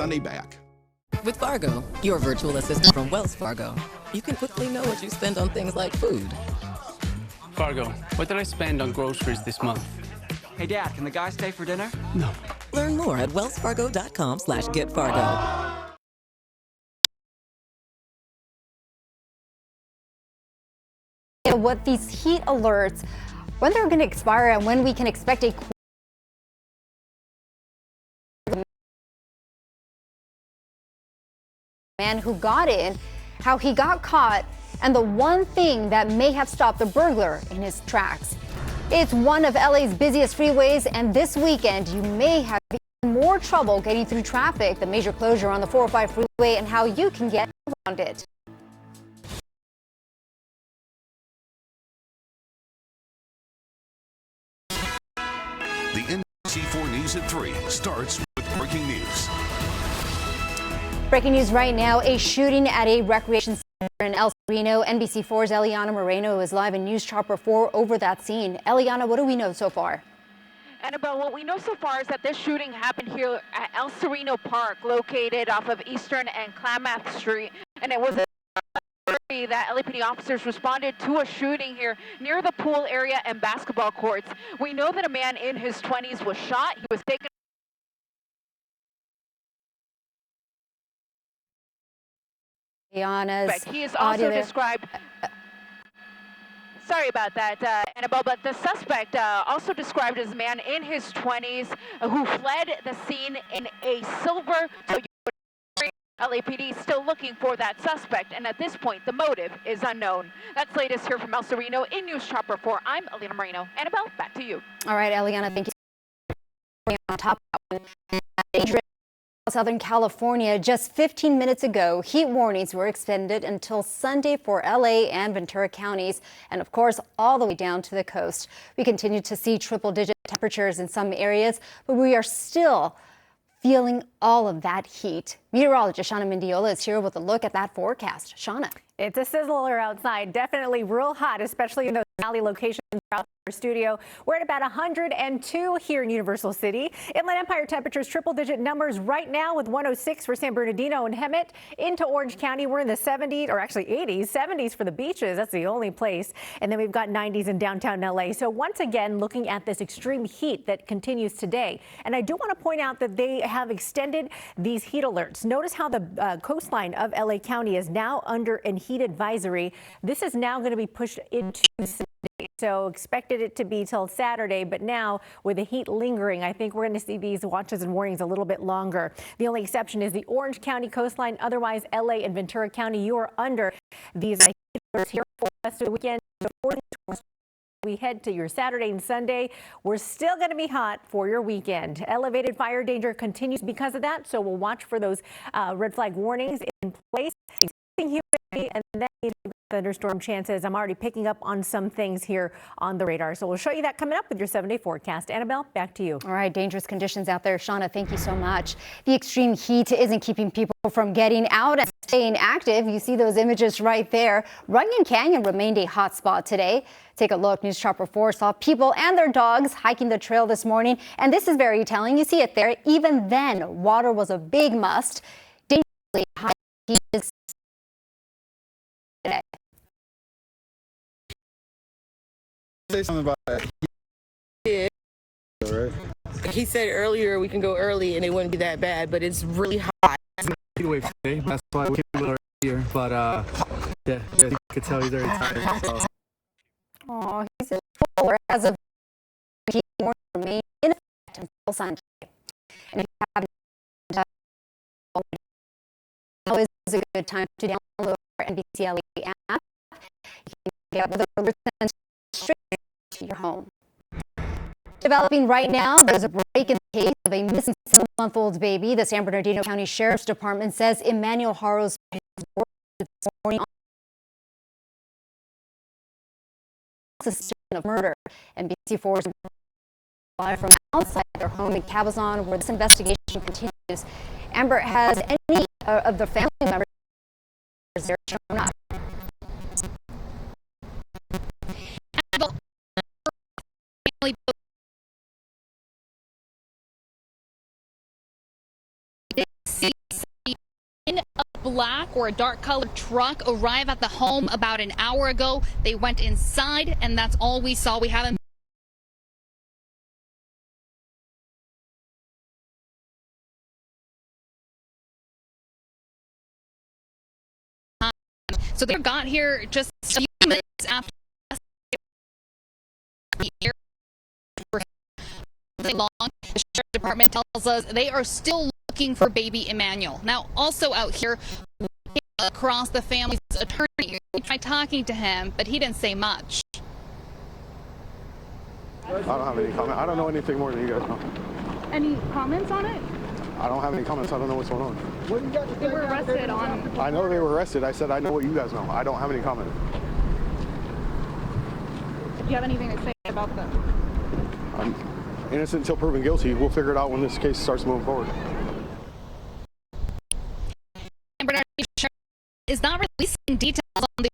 Sunday back. With Fargo, your virtual assistant from Wells Fargo, you can quickly know what you spend on things like food. Fargo, what did I spend on groceries this month? Hey, Dad, can the guy stay for dinner? No. Learn more at wellsfargo.com/getfargo. What these heat alerts, when they're going to expire and when we can expect a man who got in, how he got caught, and the one thing that may have stopped the burglar in his tracks. It's one of LA's busiest freeways, and this weekend you may have even more trouble getting through traffic. The major closure on the 405 freeway and how you can get around it. The NBC4 News at 3 starts with breaking news. Breaking news right now, a shooting at a recreation center in El Sereno. NBC4's Eliana Moreno is live in News Chopper 4 over that scene. Eliana, what do we know so far? Annabelle, what we know so far is that this shooting happened here at El Sereno Park, located off of Eastern and Klamath Street, and it was that LAPD officers responded to a shooting here near the pool area and basketball courts. We know that a man in his 20s was shot. He was taken. He is also described. Sorry about that, Annabelle, but the suspect also described as a man in his 20s who fled the scene in a silver Toyota. LAPD still looking for that suspect, and at this point, the motive is unknown. That's latest here from El Sereno in News Chopper 4. I'm Eliana Moreno. Annabelle, back to you. All right, Eliana, thank you. On top of that, Southern California, just 15 minutes ago, heat warnings were extended until Sunday for LA and Ventura counties, and of course, all the way down to the coast. We continue to see triple-digit temperatures in some areas, but we are still feeling all of that heat. Meteorologist Shauna Mendiola is here with a look at that forecast. Shauna. It's a sizzler outside, definitely real hot, especially in those valley locations throughout our studio. We're at about 102 here in Universal City. Inland Empire temperatures triple-digit numbers right now with 106 for San Bernardino and Hemet. Into Orange County, we're in the 70s, or actually 80s, 70s for the beaches. That's the only place. And then we've got 90s in downtown LA. So once again, looking at this extreme heat that continues today. And I do want to point out that they have extended these heat alerts. Notice how the coastline of LA County is now under an heat advisory. This is now going to be pushed into Sunday. So expected it to be till Saturday, but now with the heat lingering, I think we're going to see these watches and warnings a little bit longer. The only exception is the Orange County coastline. Otherwise, LA and Ventura County, you are under these heat alerts here for the rest of the weekend. Before we head to your Saturday and Sunday, we're still going to be hot for your weekend. Elevated fire danger continues because of that, so we'll watch for those red flag warnings in place. Humidity and then thunderstorm chances. I'm already picking up on some things here on the radar. So we'll show you that coming up with your 7-day forecast. Annabelle, back to you. All right, dangerous conditions out there. Shauna, thank you so much. The extreme heat isn't keeping people from getting out and staying active. You see those images right there. Runyon Canyon remained a hot spot today. Take a look. News Chopper 4 saw people and their dogs hiking the trail this morning. And this is very telling. You see it there. Even then, water was a big must. Dangerously high heat is today. Say something about that. Yeah. Right. He said earlier we can go early and it wouldn't be that bad, but it's really hot. Away today. That's why we came a little earlier. But yeah, you could tell he's very tired. So. Oh, he's full as of heat warning remain in effect until Sunday. And if you haven't now is a good time to download our NBC LA app. You can get weather alerts sent straight to your home. Developing right now, there's a break in the case of a missing 7-month-old baby. The San Bernardino County Sheriff's Department says Emmanuel Haro's this morning on suspicion of murder. NBC4's live from outside their home in Cabazon, where this investigation continues. Amber, has any of the family members there shown up? See black or a dark colored truck arrive at the home about an hour ago. They went inside, and that's all we saw. We haven't. So they got here just a few minutes after long. The Sheriff's Department tells us they are still looking for baby Emmanuel. Now, also out here, across the family's attorney, we tried talking to him, but he didn't say much. I don't have any comment. I don't know anything more than you guys know. Any comments on it? I don't have any comments. I don't know what's going on. They were arrested on. I know they were arrested. I said I know what you guys know. I don't have any comment. Do you have anything to say about them? I'm innocent until proven guilty. We'll figure it out when this case starts moving forward. Is not releasing details on the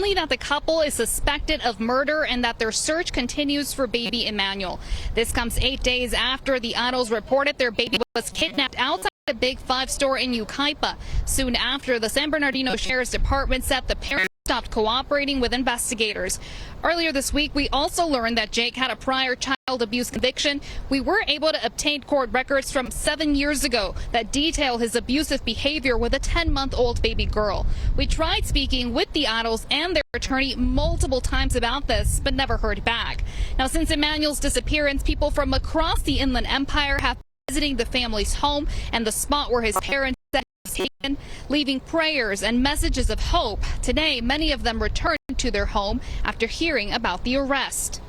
only that the couple is suspected of murder and that their search continues for baby Emmanuel. This comes 8 days after the Idols reported their baby was kidnapped outside a Big Five store in Yucaipa. Soon after, the San Bernardino Sheriff's Department said the parents stopped cooperating with investigators. Earlier this week, we also learned that Jake had a prior child abuse conviction. We were able to obtain court records from 7 years ago that detail his abusive behavior with a 10-month-old baby girl. We tried speaking with the Idols and their attorney multiple times about this, but never heard back. Now, since Emmanuel's disappearance, people from across the Inland Empire have been visiting the family's home and the spot where his parents said taken, leaving prayers and messages of hope. Today, many of them returned to their home after hearing about the arrest.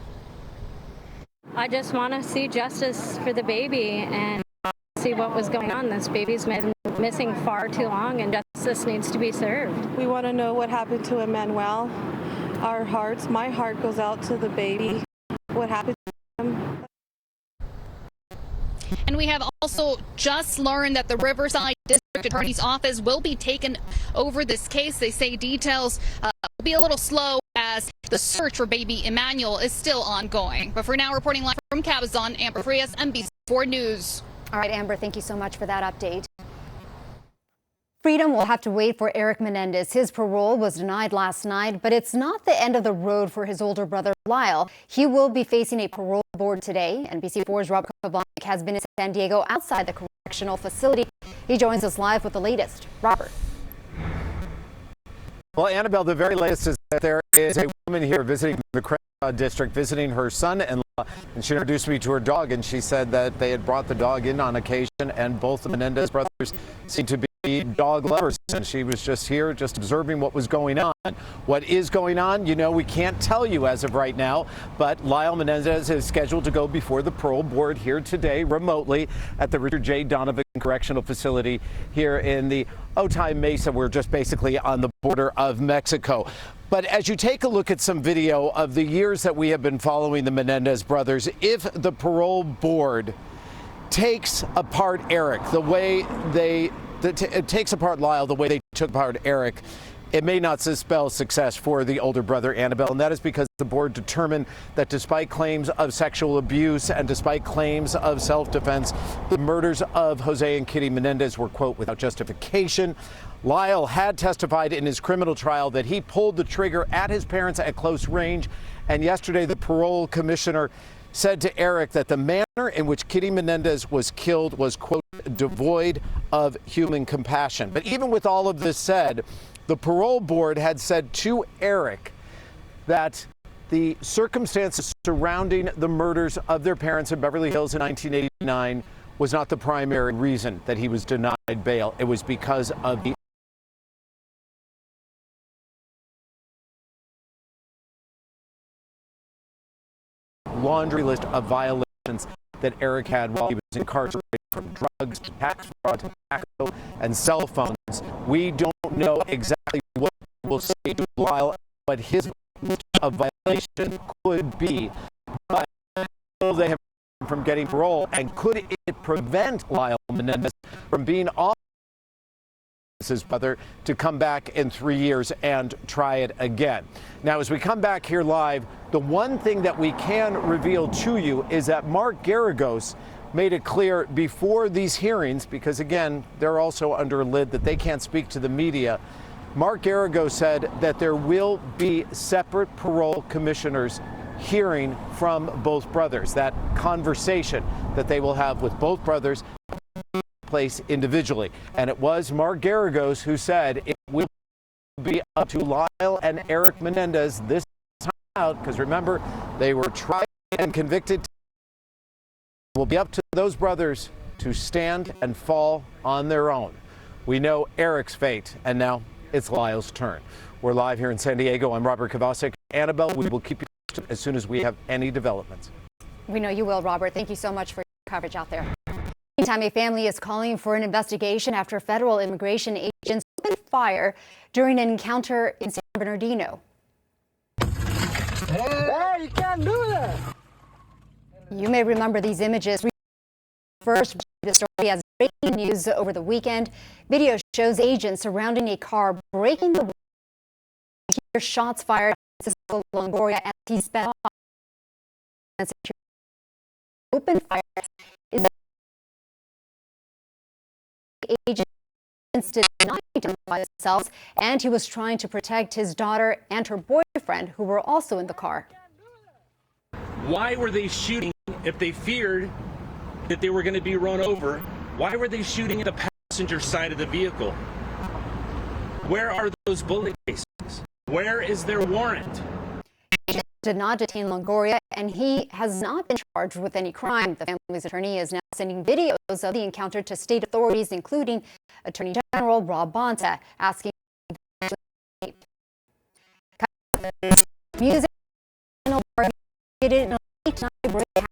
I just want to see justice for the baby and see what was going on. This baby's been missing far too long, and justice needs to be served. We want to know what happened to Emmanuel. My heart goes out to the baby. What happened to him? And we have also just learned that the Riverside District Attorney's Office will be taken over this case. They say details will be a little slow as the search for baby Emmanuel is still ongoing. But for now, reporting live from Cabazon, Amber Frias, NBC4 News. All right, Amber, thank you so much for that update. Freedom will have to wait for Eric Menendez. His parole was denied last night, but it's not the end of the road for his older brother, Lyle. He will be facing a parole board today. NBC4's Robert Kovacic has been in San Diego outside the correctional facility. He joins us live with the latest. Robert. Well, Annabelle, the very latest is that there is a woman here visiting the district, visiting her son-in-law, and she introduced me to her dog, and she said that they had brought the dog in on occasion, and both the Menendez brothers seem to be dog lovers, and she was just here just observing what was going on. What is going on, you know, we can't tell you as of right now, but Lyle Menendez is scheduled to go before the parole board here today remotely at the Richard J. Donovan Correctional Facility here in the Otay Mesa. We're just basically on the border of Mexico. But as you take a look at some video of the years that we have been following the Menendez brothers, if the parole board takes apart Eric the way it takes apart Lyle the way they took apart Eric, it may not spell success for the older brother, Annabelle, and that is because the board determined that despite claims of sexual abuse and despite claims of self-defense, the murders of Jose and Kitty Menendez were, quote, without justification. Lyle had testified in his criminal trial that he pulled the trigger at his parents at close range, and yesterday the parole commissioner said to Eric that the manner in which Kitty Menendez was killed was, quote, devoid of human compassion. But even with all of this said, the parole board had said to Eric that the circumstances surrounding the murders of their parents in Beverly Hills in 1989 was not the primary reason that he was denied bail. It was because of the laundry list of violations that Eric had while he was incarcerated, from drugs to tax fraud, tobacco, and cell phones. We don't know exactly what will say to Lyle, what his list of violation could be, but they have from getting parole, and could it prevent Lyle Menendez from being off his brother to come back in 3 years and try it again. Now, as we come back here live, the one thing that we can reveal to you is that Mark Garagos made it clear before these hearings, because again, they're also under a lid that they can't speak to the media. Mark Arago said that there will be separate parole commissioners hearing from both brothers. That conversation that they will have with both brothers place individually. And it was Mark Garagos who said it will be up to Lyle and Eric Menendez this time out, because remember, they were tried and convicted. It will be up to those brothers to stand and fall on their own. We know Eric's fate, and now it's Lyle's turn. We're live here in San Diego. I'm Robert Kovacic. Annabelle, we will keep you posted as soon as we have any developments. We know you will, Robert. Thank you so much for your coverage out there. Meantime, a family is calling for an investigation after federal immigration agents opened fire during an encounter in San Bernardino. Hey, you can't do that. You may remember these images. First, the story as breaking news over the weekend. Video shows agents surrounding a car, breaking the window. Hear shots fired at Longoria as he sped off. Open fire is agents did not identify themselves, and he was trying to protect his daughter and her boyfriend, who were also in the car. Why were they shooting if they feared that they were going to be run over? Why were they shooting at the passenger side of the vehicle? Where are those bullet casings? Where is their warrant? Agents did not detain Longoria, and he has not been charged with any crime. The family's attorney is now sending videos of the encounter to state authorities, including Attorney General Rob Bonta, asking music in a late night break